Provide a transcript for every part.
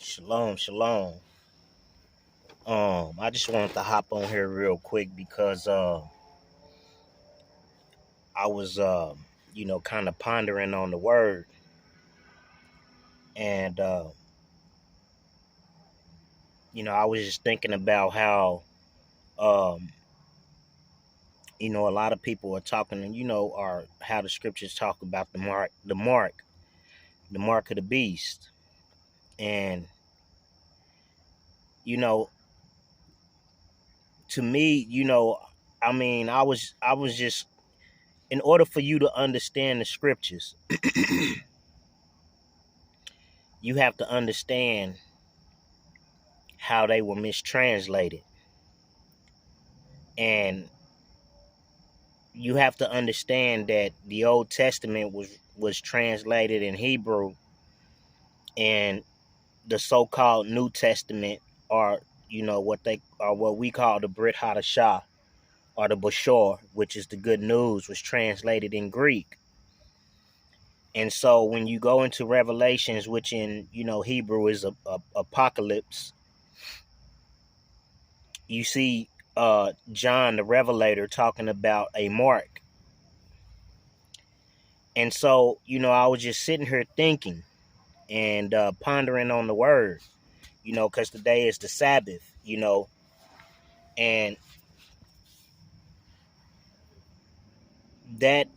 Shalom, shalom. I just wanted to hop on here real quick because I was kind of pondering on the word, and I was just thinking about how um a lot of people are talking, and or how the scriptures talk about the mark of the beast. And you know to me, I was just, in order for you to understand the scriptures, you have to understand how they were mistranslated. And you have to understand that the Old Testament was translated in Hebrew, and the so-called New Testament, or what we call the Brit Hadashah, or the Bashor, which is the good news, was translated in Greek. And so when you go into Revelations, which in Hebrew is a apocalypse, you see John the Revelator talking about a mark. And so, I was just sitting here thinking and pondering on the word, because today is the Sabbath, and that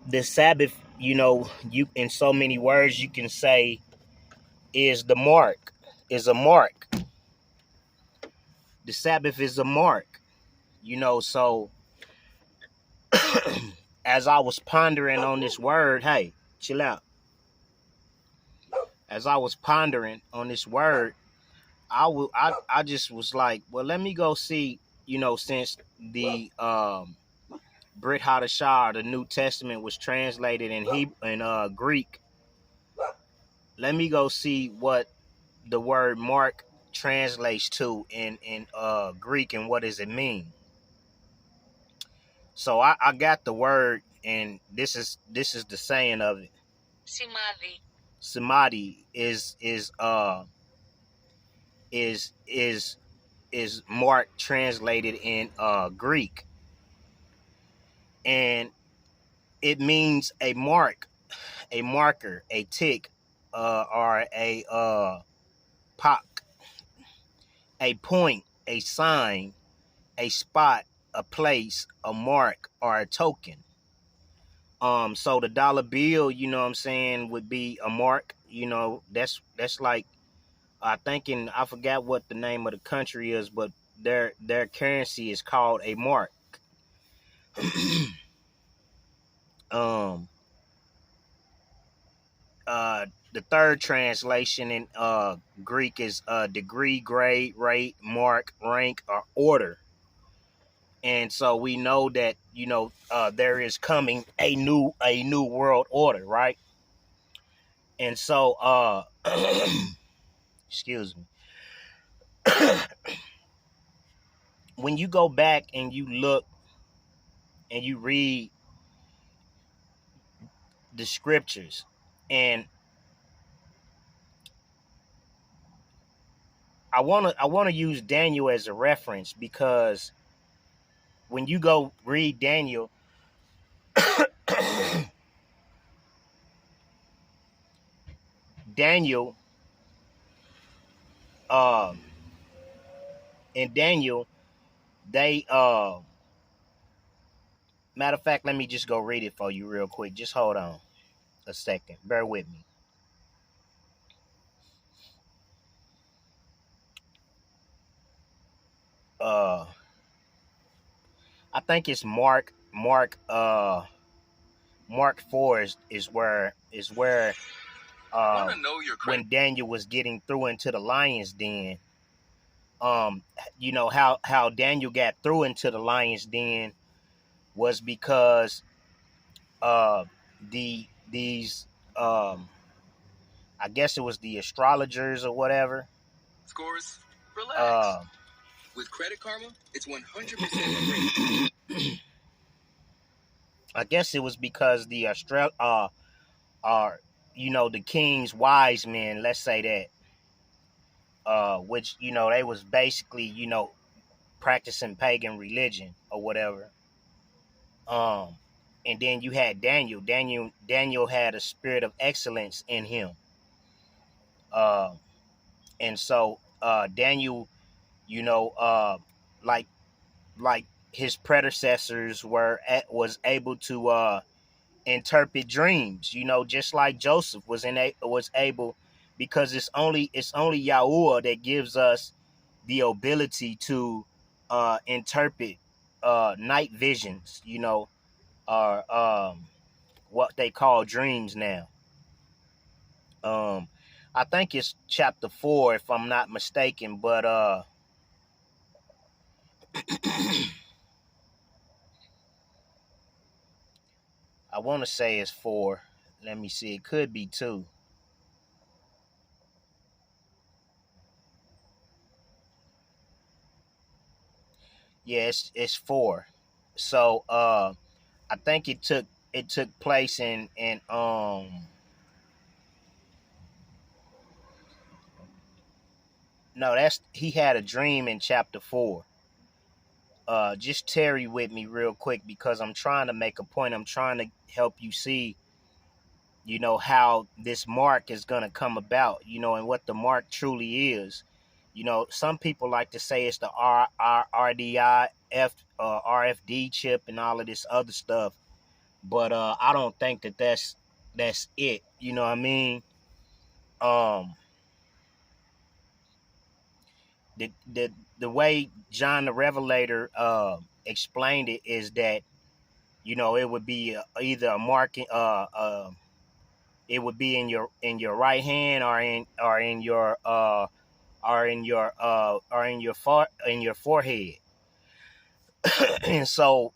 the Sabbath, you, in so many words, you can say is a mark. The Sabbath is a mark, so as I was pondering on this word, hey, chill out. As I was pondering on this word, I just was like, well, let me go see, since the Brit Hadashah, the New Testament, was translated in Greek. Let me go see what the word mark translates to in Greek, and what does it mean. So I got the word, and this is the saying of it. Simadi. Samadhi is mark translated in Greek, and it means a mark, a marker, a tick, or a pock, a point, a sign, a spot, a place, a mark, or a token. So the dollar bill, what I'm saying, would be a mark. That's like, I forgot what the name of the country is, but their currency is called a mark. um the third translation in Greek is degree, grade, rate, mark, rank, or order. And so we know that there is coming a new world order, right? And so excuse me. When you go back and you look and you read the scriptures, and I want to use Daniel as a reference, because when you go read Daniel, Daniel, in Daniel, they matter of fact, let me just go read it for you real quick. Just hold on a second. Bear with me. I think it's Mark 4 is where when Daniel was getting through into the lion's den. How Daniel got through into the lion's den was because these I guess it was the astrologers or whatever. Scores, relax. With Credit Karma, it's 100% I guess it was because the the king's wise men, let's say that, which, they was basically, practicing pagan religion or whatever. Um, and then you had Daniel. Daniel had a spirit of excellence in him. Uh, and so Daniel, you know, like like his predecessors was able to interpret dreams. Just like Joseph was able, because it's only Yahuwah that gives us the ability to interpret night visions. Or what they call dreams now. Um, I think it's chapter 4, if I'm not mistaken, but I want to say it's 4. Let me see. It could be 2. Yeah, it's 4. So I think it took place in no, that's he had a dream in chapter 4. Just tarry with me real quick, because I'm trying to make a point. I'm trying to help you see, how this mark is going to come about, and what the mark truly is. Some people like to say it's the RFD chip and all of this other stuff, but I don't think that's it. You know what I mean? Um, the way John the Revelator explained it is that, it would be either a mark, it would be in your right hand, or in your forehead. And so,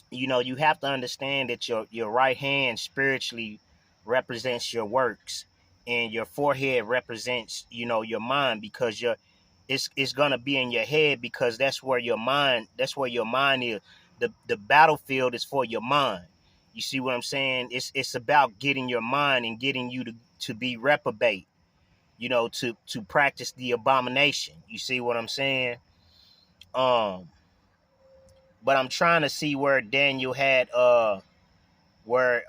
you have to understand that your right hand spiritually represents your works, and your forehead represents, your mind, because it's gonna be in your head, because that's where your mind is. The battlefield is for your mind. You see what I'm saying? It's about getting your mind and getting you to be reprobate, to practice the abomination. You see what I'm saying? Um, but I'm trying to see where Daniel had where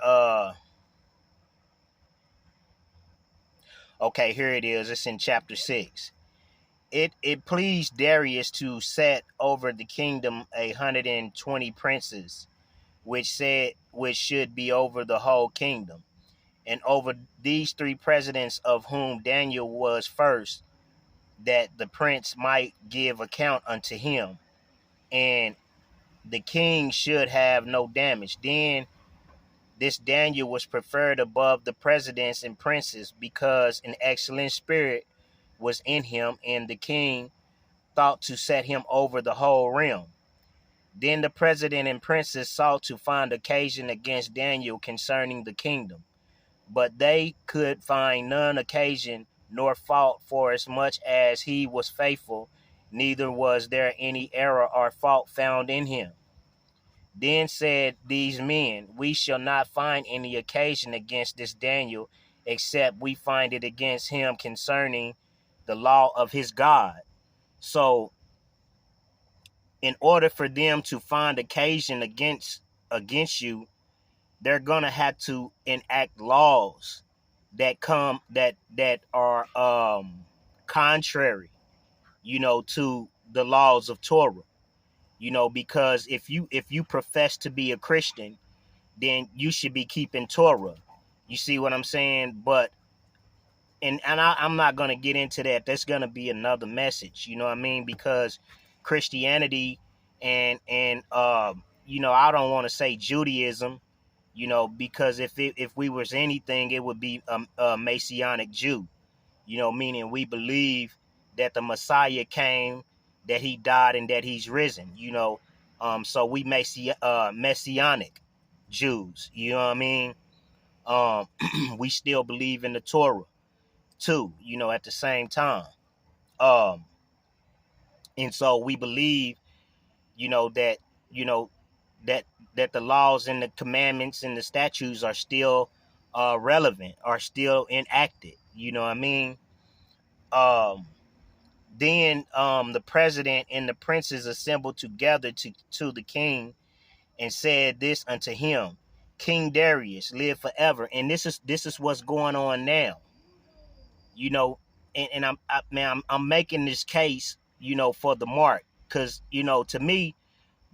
okay, here it is. It's in chapter 6. It pleased Darius to set over the kingdom 120 princes, which should be over the whole kingdom, and over these three presidents, of whom Daniel was first, that the prince might give account unto him, and the king should have no damage. Then this Daniel was preferred above the presidents and princes, because an excellent spirit was in him, and the king thought to set him over the whole realm. Then the president and princes sought to find occasion against Daniel concerning the kingdom, but they could find none occasion nor fault, for as much as he was faithful, neither was there any error or fault found in him. Then said these men, we shall not find any occasion against this Daniel, except we find it against him concerning the law of his God. So, in order for them to find occasion against you, they're gonna have to enact laws that are contrary, to the laws of Torah. Because if you profess to be a Christian, then you should be keeping Torah. You see what I'm saying? But I'm not gonna get into that. That's gonna be another message. You know what I mean? Because Christianity and I don't want to say Judaism. Because if we was anything, it would be a Messianic Jew. Meaning we believe that the Messiah came, that he died, and that he's risen. So we Messianic Jews. You know what I mean? Um, we still believe in the Torah too. At the same time. Um, and so we believe, that you know that that the laws and the commandments and the statutes are still relevant, are still enacted. You know what I mean? Um, then the president and the princes assembled together to the king and said this unto him, King Darius, live forever. And this is what's going on now. You know, and I'm making this case, for the mark, because to me,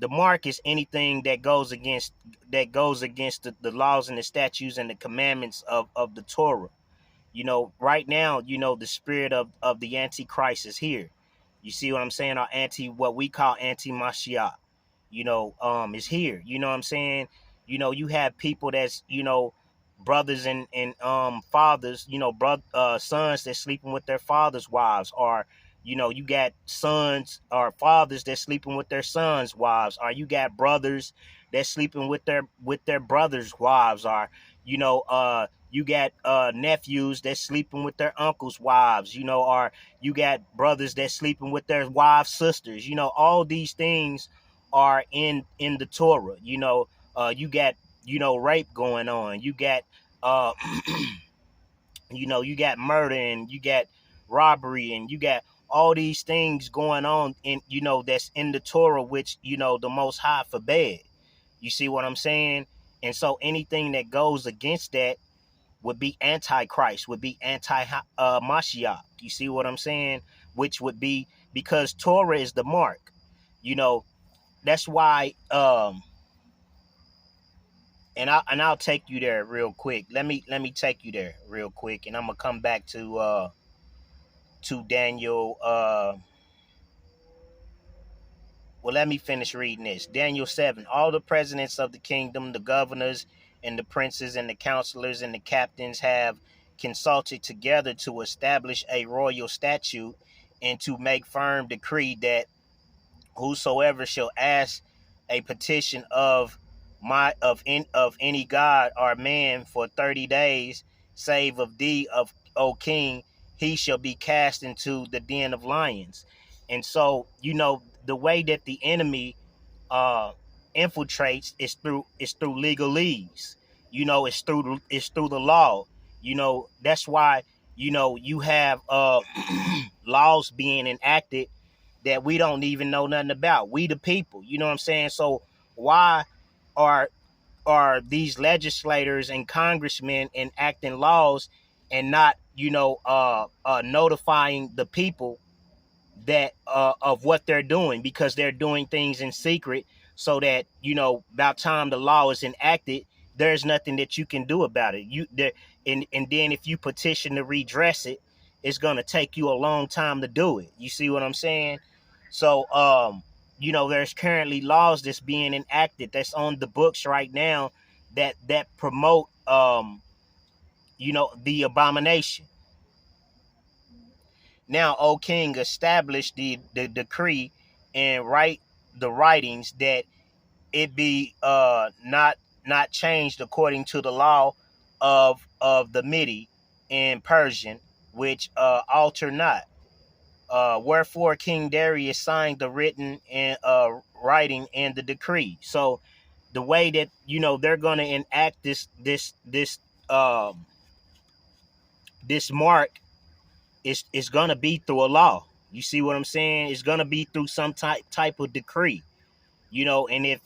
the mark is anything that goes against the laws and the statutes and the commandments of the Torah. Right now, the spirit of the Antichrist is here. You see what I'm saying? Or what we call anti-Mashiach, is here. You know what I'm saying? You have people that's, brothers and fathers, sons that's sleeping with their fathers' wives, or, you got sons or fathers that's sleeping with their sons' wives, or you got brothers that's sleeping with their brothers' wives, or, you got nephews that's sleeping with their uncles' wives, or you got brothers that's sleeping with their wives' sisters. All these things are in the Torah. You got rape going on. You got uh, you got murder, and you got robbery, and you got all these things going on in that's in the Torah, which the Most High forbade. You see what I'm saying? And so anything that goes against that would be antichrist, would be anti-Mashiach. You see what I'm saying? Which would be, because Torah is the mark. That's why. And I'll take you there real quick. Let me take you there real quick, and I'm gonna come back to Daniel. Well, let me finish reading this. Daniel 7. All the presidents of the kingdom, the governors, and the princes, and the counselors, and the captains have consulted together to establish a royal statute and to make firm decree that whosoever shall ask a petition of any god or man for 30 days, save of thee, of O king, he shall be cast into the den of lions. And so, the way that the enemy uh infiltrates is through legalese. It's through the law. That's why you have laws being enacted that we don't even know nothing about, we the people. You know what I'm saying? So why are these legislators and congressmen enacting laws and not notifying the people that of what they're doing? Because they're doing things in secret, so that about time the law is enacted, there's nothing that you can do about it. And then if you petition to redress it, it's going to take you a long time to do it. You see what I'm saying? So there's currently laws that's being enacted, that's on the books right now, that promote the abomination. Now, O king, establish the decree and write the writings, that it be not changed according to the law of the Mede and Persian, which alter not. Wherefore King Darius signed the written and writing and the decree. So the way that they're going to enact this mark is going to be through a law. You see what I'm saying? It's going to be through some type of decree. And if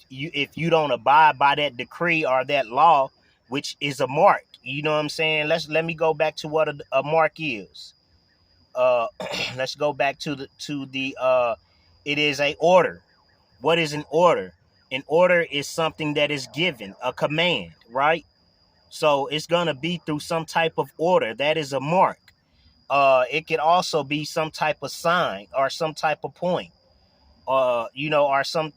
you don't abide by that decree or that law, which is a mark, you know what I'm saying? Let me go back to what a mark is. Let's go back to the it is a order. What is an order? An order is something that is given, a command, right? So it's gonna be through some type of order. That is a mark. It could also be some type of sign or some type of point, or some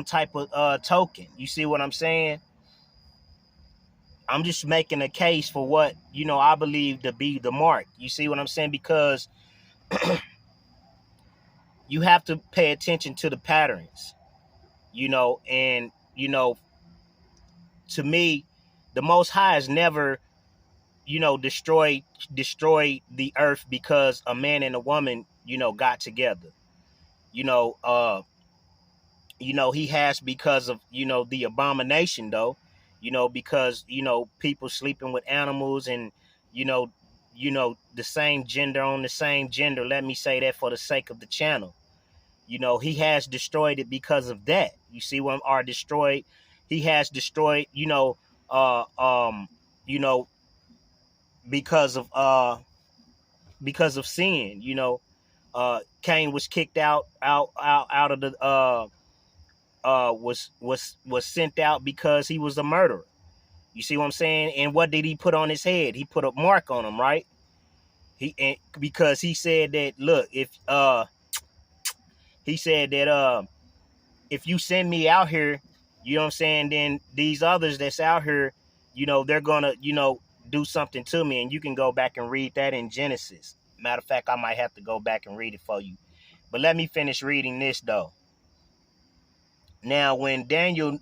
type of token. You see what I'm saying? I'm just making a case for what I believe to be the mark. You see what I'm saying? Because you have to pay attention to the patterns, and to me, the Most High has never, destroyed the earth because a man and a woman, got together. You know, uh, he has, because of the abomination, though. because people sleeping with animals, and you know the same gender on the same gender. Let me say that for the sake of the channel. He has destroyed it because of that. You see what are destroyed. He has destroyed, uh um, you know, because of sin. Cain was kicked out of the was sent out because he was a murderer. You see what I'm saying? And what did he put on his head? He put a mark on him, right? Because he said that, look, if he said that if you send me out here, you know what I'm saying, then these others that's out here, they're gonna, do something to me. And you can go back and read that in Genesis. Matter of fact, I might have to go back and read it for you. But let me finish reading this though. Now, when Daniel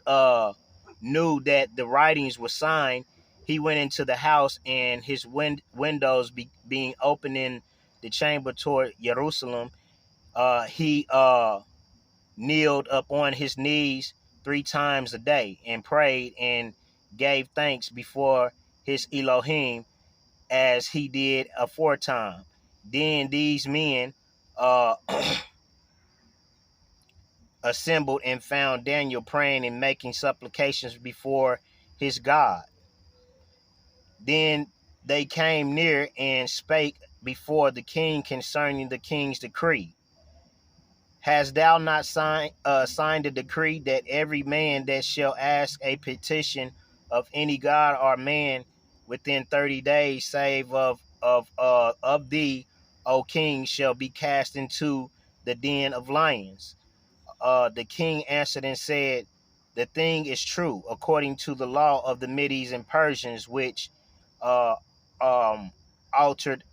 knew that the writings were signed, he went into the house, and his windows being open in the chamber toward Jerusalem, he kneeled up on his knees 3 times a day and prayed and gave thanks before his Elohim as he did aforetime. Then these men uh, assembled and found Daniel praying and making supplications before his God. Then they came near and spake before the king concerning the king's decree. Hast thou not signed a decree that every man that shall ask a petition of any god or man within 30 days, save of thee, O king, shall be cast into the den of lions? The king answered and said, the thing is true, according to the law of the Medes and Persians, which uh, um, altered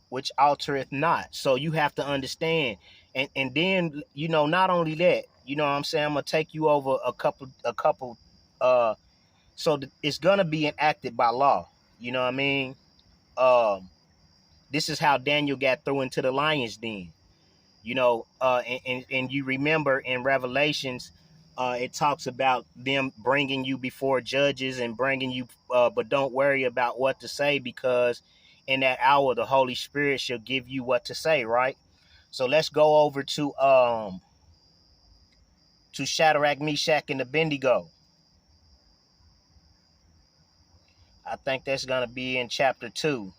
which altereth not. So you have to understand. And then, not only that, what I'm saying, I'm gonna take you over a couple so it's gonna be enacted by law. You know what I mean? This is how Daniel got thrown into the lion's den. And you remember in Revelations, it talks about them bringing you before judges and bringing you, but don't worry about what to say, because in that hour the Holy Spirit shall give you what to say, right? So let's go over to Shadrach, Meshach, and Abednego. I think that's gonna be in chapter 2.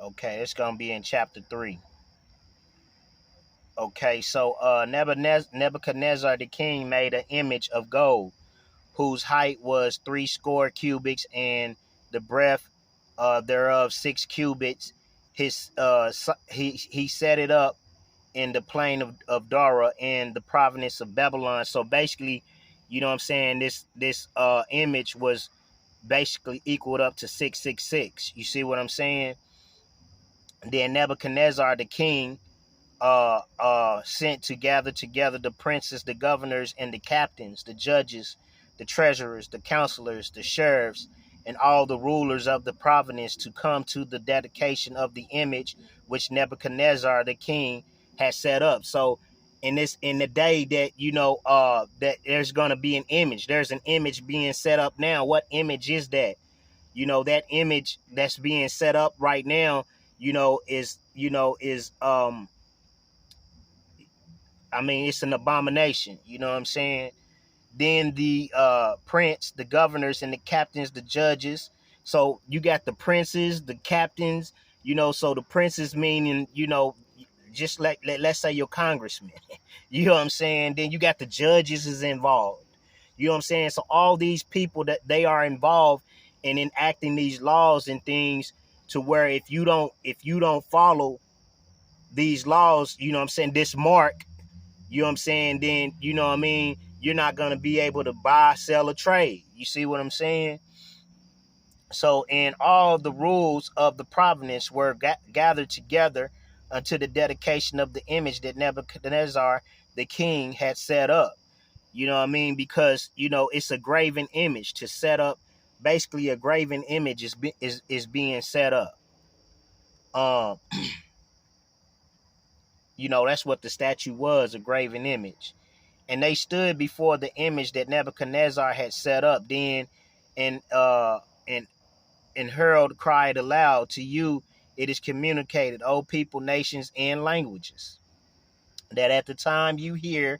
Okay, it's gonna be in chapter 3. Okay, so Nebuchadnezzar the king made an image of gold, whose height was 60 cubits, and the breadth thereof 6 cubits. He set it up in the plain of Dara in the province of Babylon. So basically, you know what I'm saying, this image was basically equaled up to 666. You see what I'm saying? Then Nebuchadnezzar the king sent to gather together the princes, the governors, and the captains, the judges, the treasurers, the counselors, the sheriffs, and all the rulers of the province to come to the dedication of the image which Nebuchadnezzar the king had set up. So in the day that that there's gonna be an image, there's an image being set up now. What image is that? That image that's being set up right now, is I mean, it's an abomination. You know what I'm saying? Then the prince, the governors, and the captains, the judges. So you got the princes, the captains. So the princes meaning, just like let's say your congressman. You know what I'm saying? Then you got the judges is involved. You know what I'm saying? So all these people that they are involved in enacting these laws and things, to where if you don't follow these laws, you know what I'm saying, this mark, you know what I'm saying, then, what I mean, you're not going to be able to buy, sell, or trade. You see what I'm saying? So, and all the rules of the province were gathered together unto the dedication of the image that Nebuchadnezzar the king had set up. You know what I mean? Because it's a graven image to set up. Basically, a graven image is being set up. Um, that's what the statue was, a graven image. And they stood before the image that Nebuchadnezzar had set up. Then, and and Harold cried aloud, "To you it is communicated, O people, nations, and languages, that at the time you hear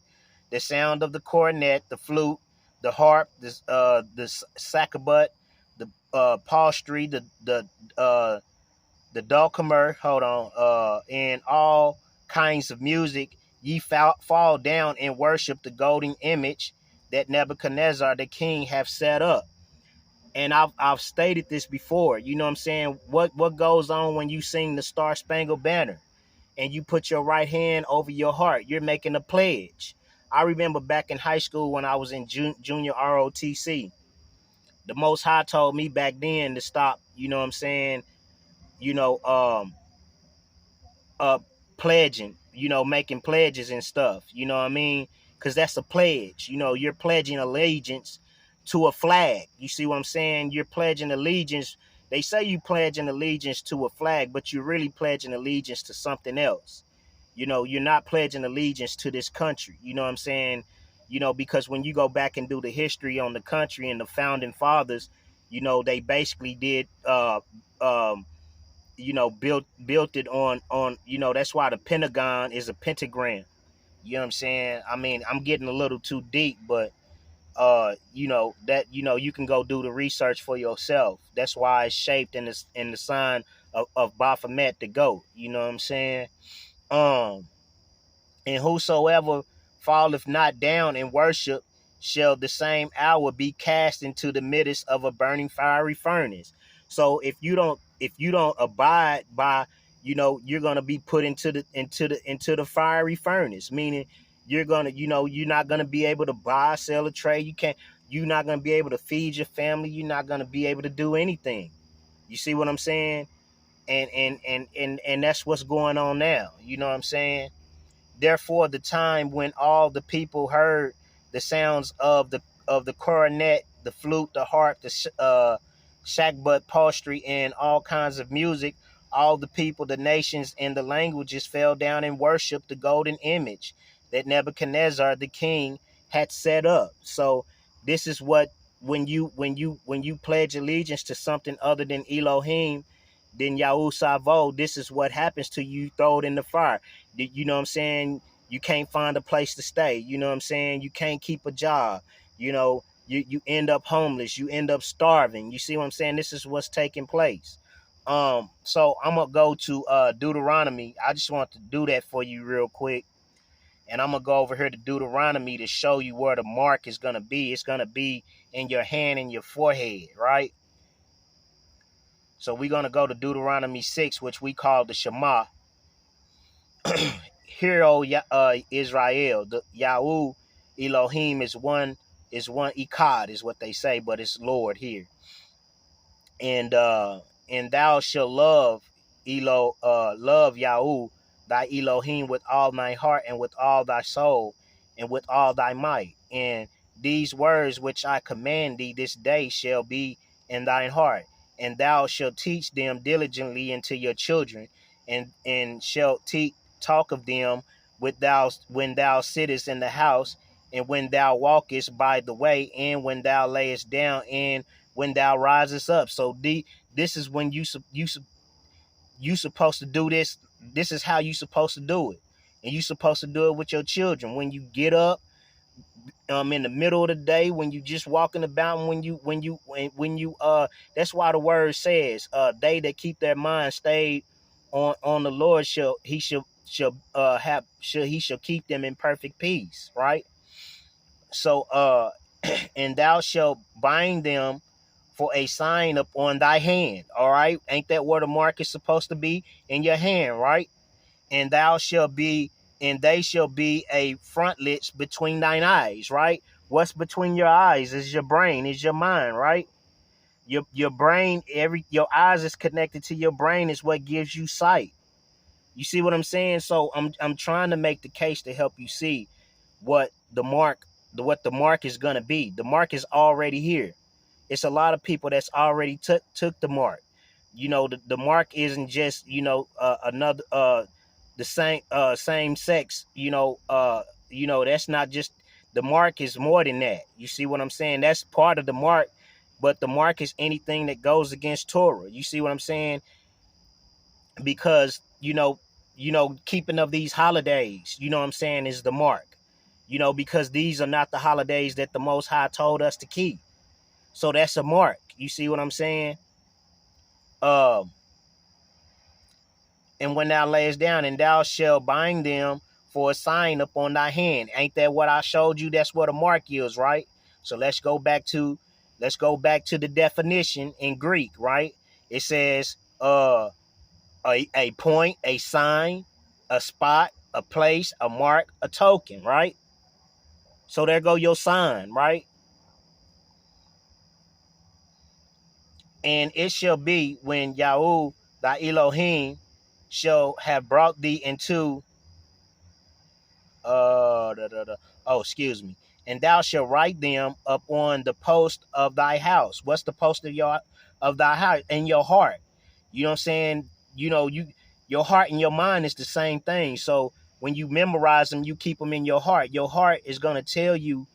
the sound of the cornet, the flute, the harp, the sackbut, the psaltery, the dulcimer, and all kinds of music, ye fall down and worship the golden image that Nebuchadnezzar the king have set up." And I've stated this before. You know what I'm saying? What goes on when you sing the Star Spangled Banner and you put your right hand over your heart? You're making a pledge. I remember back in high school when I was in junior ROTC, the Most High told me back then to stop. You know what I'm saying? You know, uh pledging, making pledges and stuff, you know what I mean? Because that's a pledge. You're pledging allegiance to a flag. You see what I'm saying? You're pledging allegiance. They say you pledging allegiance to a flag, but you're really pledging allegiance to something else. You're not pledging allegiance to this country. You know what I'm saying? Because when you go back and do the history on the country and the founding fathers, they basically did built it on that's why the Pentagon is a pentagram. You know what I'm saying? I mean, I'm getting a little too deep, but you can go do the research for yourself. That's why it's shaped in the sign of Baphomet the goat. You know what I'm saying? um and whosoever falleth not down in worship shall the same hour be cast into the midst of a burning fiery furnace. So if you don't abide by, you're gonna be put into the fiery furnace, meaning you're not gonna be able to buy, sell, or trade. You're not gonna be able to feed your family. You're not gonna be able to do anything. You see what I'm saying? And that's what's going on now. You know what I'm saying? Therefore, the time when all the people heard the sounds of the cornet, the flute, the harp, the shakbut, psaltery, and all kinds of music, all the people, the nations, and the languages fell down and worshipped the golden image that Nebuchadnezzar the king had set up. So this is what, when you pledge allegiance to something other than Elohim, then Yahoo Savo, this is what happens to you. Throw it in the fire. You know what I'm saying? You can't find a place to stay. You know what I'm saying? You can't keep a job. You end up homeless. You end up starving. You see what I'm saying? This is what's taking place. So I'm gonna go to Deuteronomy. I just want to do that for you real quick. And I'm gonna go over here to Deuteronomy to show you where the mark is gonna be. It's gonna be in your hand and your forehead, right? So we're gonna go to Deuteronomy 6, which we call the Shema. Hear, O Israel, the Yahweh Elohim is one Echad, is what they say, but it's Lord here. And thou shalt love Yahweh thy Elohim with all thy heart and with all thy soul and with all thy might. And these words which I command thee this day shall be in thine heart, and thou shalt teach them diligently unto your children, and shalt talk of them when thou sittest in the house, and when thou walkest by the way, and when thou layest down, and when thou risest up. So this is when you supposed to do this. This is how you supposed to do it, and you supposed to do it with your children when you get up, in the middle of the day, when you just walking about, and when you that's why the word says, they that keep their mind stayed on the Lord shall keep them in perfect peace, right? So and thou shalt bind them for a sign upon thy hand. All right, ain't that where the mark is supposed to be? In your hand, right? And they shall be a frontlets between thine eyes, right? What's between your eyes is your brain, is your mind, right? Your brain, your eyes is connected to your brain, is what gives you sight. You see what I'm saying? So I'm trying to make the case to help you see what the what the mark is gonna be. The mark is already here. It's a lot of people that's already took the mark. The mark isn't just another the same sex. That's not just the mark is more than that. You see what I'm saying? That's part of the mark, but the mark is anything that goes against Torah. You see what I'm saying? Because keeping of these holidays, you know what I'm saying, is the mark. Because these are not the holidays that the Most High told us to keep. So that's a mark. You see what I'm saying? Um, and when thou layest down, and thou shalt bind them for a sign upon thy hand. Ain't that what I showed you? That's what a mark is, right? So let's go back to the definition in Greek, right? It says a point, a sign, a spot, a place, a mark, a token, right? So there go your sign, right? And it shall be when Yahweh thy Elohim shall have brought thee into excuse me, and thou shalt write them upon the post of thy house. What's the post of thy house? In your heart. You know what I'm saying? Your heart and your mind is the same thing. So when you memorize them, you keep them in your heart. Your heart is going to tell you,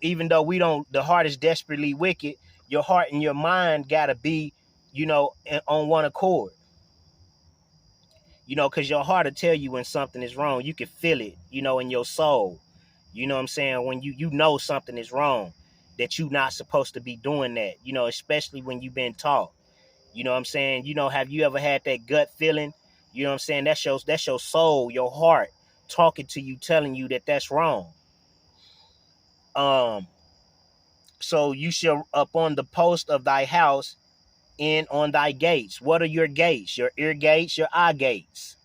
even though the heart is desperately wicked, your heart and your mind got to be, on one accord. Because your heart will tell you when something is wrong. You can feel it, in your soul. You know what I'm saying? When you know something is wrong, that you're not supposed to be doing that, especially when you've been taught. You know what I'm saying? Have you ever had that gut feeling? You know what I'm saying? That's your soul, your heart talking to you, telling you that that's wrong. So you shall upon the post of thy house and on thy gates. What are your gates? Your ear gates, your eye gates.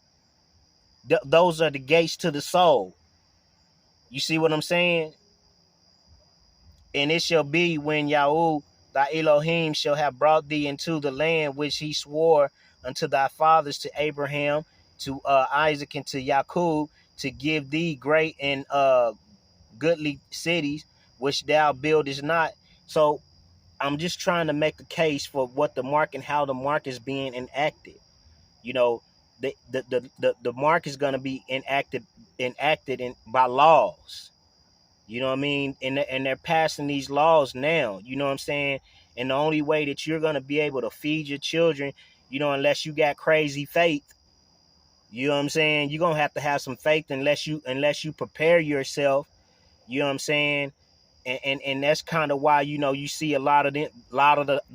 Those are the gates to the soul. You see what I'm saying? And it shall be when Yahweh thy Elohim shall have brought thee into the land which he swore unto thy fathers, to Abraham, to Isaac, and to Jacob, to give thee great and goodly cities, which thou buildest not. So I'm just trying to make a case for what the mark and how the mark is being enacted. The mark is going to be enacted by laws. You know what I mean? And they're passing these laws now. You know what I'm saying? And the only way that you're going to be able to feed your children, unless you got crazy faith, you know what I'm saying? You're going to have some faith unless you prepare yourself. You know what I'm saying? And that's kind of why, you see a lot of the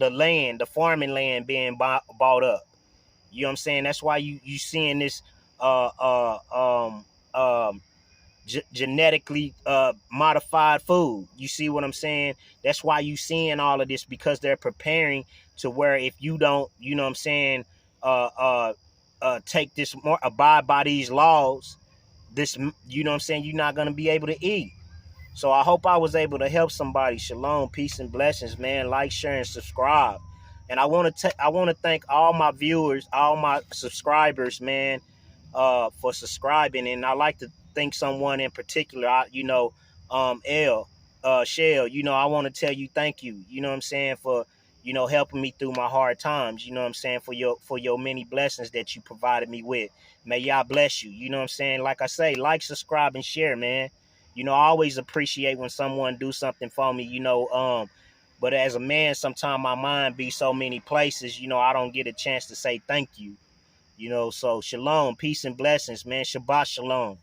land, the farming land being bought up. You know what I'm saying? That's why you seeing this uh uh um um genetically modified food. You see what I'm saying? That's why you seeing all of this, because they're preparing to where if you don't, you know what I'm saying, take this more, abide by these laws, this, you know what I'm saying, you're not going to be able to eat. So I hope I was able to help somebody. Shalom, peace and blessings, man. Like, share, and subscribe. And I want to thank all my viewers, all my subscribers, man, for subscribing. And I like to thank someone in particular. Shell. I want to tell you thank you. You know what I'm saying, for helping me through my hard times. You know what I'm saying, for your many blessings that you provided me with. May y'all bless you. You know what I'm saying. Like I say, like, subscribe, and share, man. I always appreciate when someone do something for me, but as a man, sometimes my mind be so many places, I don't get a chance to say thank you, so shalom, peace and blessings, man. Shabbat shalom.